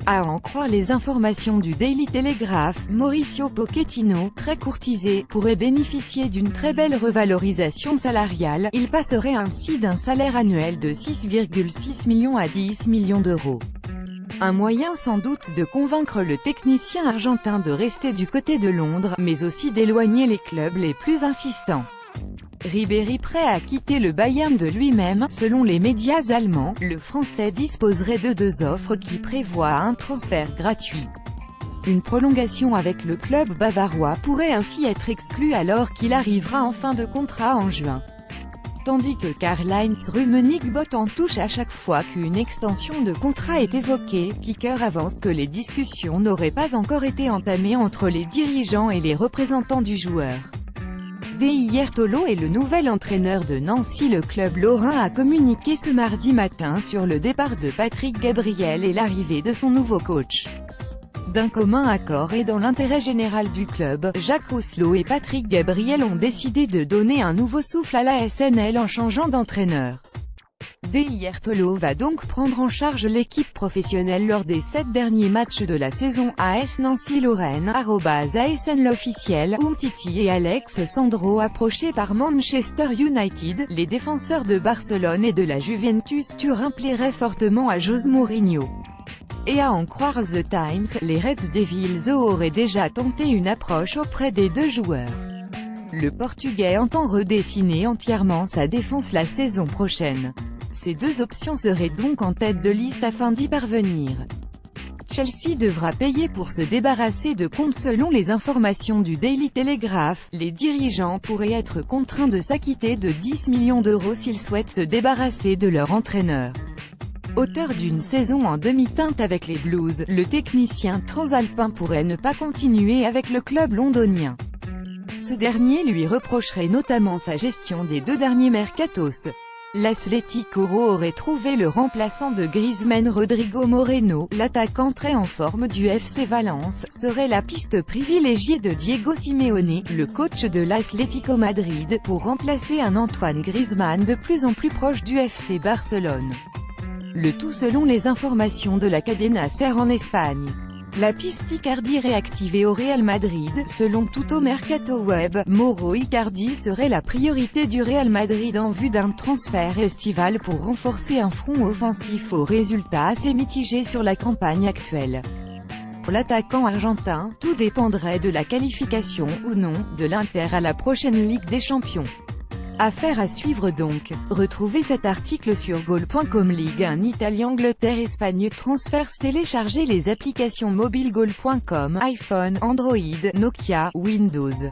À en croire les informations du Daily Telegraph, Mauricio Pochettino, très courtisé, pourrait bénéficier d'une très belle revalorisation salariale. Il passerait ainsi d'un salaire annuel de 6,6 millions à 10 millions d'euros. Un moyen sans doute de convaincre le technicien argentin de rester du côté de Londres, mais aussi d'éloigner les clubs les plus insistants. Ribéry prêt à quitter le Bayern de lui-même. Selon les médias allemands, le Français disposerait de deux offres qui prévoient un transfert gratuit. Une prolongation avec le club bavarois pourrait ainsi être exclue alors qu'il arrivera en fin de contrat en juin. Tandis que Karl-Heinz Rummenigge botte en touche à chaque fois qu'une extension de contrat est évoquée. Kicker avance que les discussions n'auraient pas encore été entamées entre les dirigeants et les représentants du joueur. Veijer Tolo est le nouvel entraîneur de Nancy. Le club lorrain a communiqué ce mardi matin sur le départ de Patrick Gabriel et l'arrivée de son nouveau coach. D'un commun accord et dans l'intérêt général du club, Jacques Rousselot et Patrick Gabriel ont décidé de donner un nouveau souffle à la SNL en changeant d'entraîneur. Veijer Tolo va donc prendre en charge l'équipe professionnelle lors des 7 derniers matchs de la saison. AS Nancy-Lorraine, @ASN l'officiel, Umtiti et Alex Sandro approchés par Manchester United. Les défenseurs de Barcelone et de la Juventus Turin plairaient fortement à José Mourinho. Et à en croire The Times, les Red Devils auraient déjà tenté une approche auprès des deux joueurs. Le Portugais entend redessiner entièrement sa défense la saison prochaine. Ces deux options seraient donc en tête de liste afin d'y parvenir. Chelsea devra payer pour se débarrasser de comptes. Selon les informations du Daily Telegraph, les dirigeants pourraient être contraints de s'acquitter de 10 millions d'euros s'ils souhaitent se débarrasser de leur entraîneur. Auteur d'une saison en demi-teinte avec les Blues, le technicien transalpin pourrait ne pas continuer avec le club londonien. Ce dernier lui reprocherait notamment sa gestion des deux derniers mercatos. L'Atlético aurait trouvé le remplaçant de Griezmann. Rodrigo Moreno, l'attaquant très en forme du FC Valence, serait la piste privilégiée de Diego Simeone, le coach de l'Atlético Madrid, pour remplacer un Antoine Griezmann de plus en plus proche du FC Barcelone. Le tout selon les informations de la cadena SER en Espagne. La piste Icardi réactivée au Real Madrid. Selon Tutto Mercato Web, Mauro Icardi serait la priorité du Real Madrid en vue d'un transfert estival pour renforcer un front offensif aux résultats assez mitigés sur la campagne actuelle. Pour l'attaquant argentin, tout dépendrait de la qualification, ou non, de l'Inter à la prochaine Ligue des Champions. Affaire à suivre donc. Retrouvez cet article sur goal.com. Ligue 1 Italie Angleterre Espagne Transfers. Téléchargez les applications mobiles goal.com, iPhone, Android, Nokia, Windows.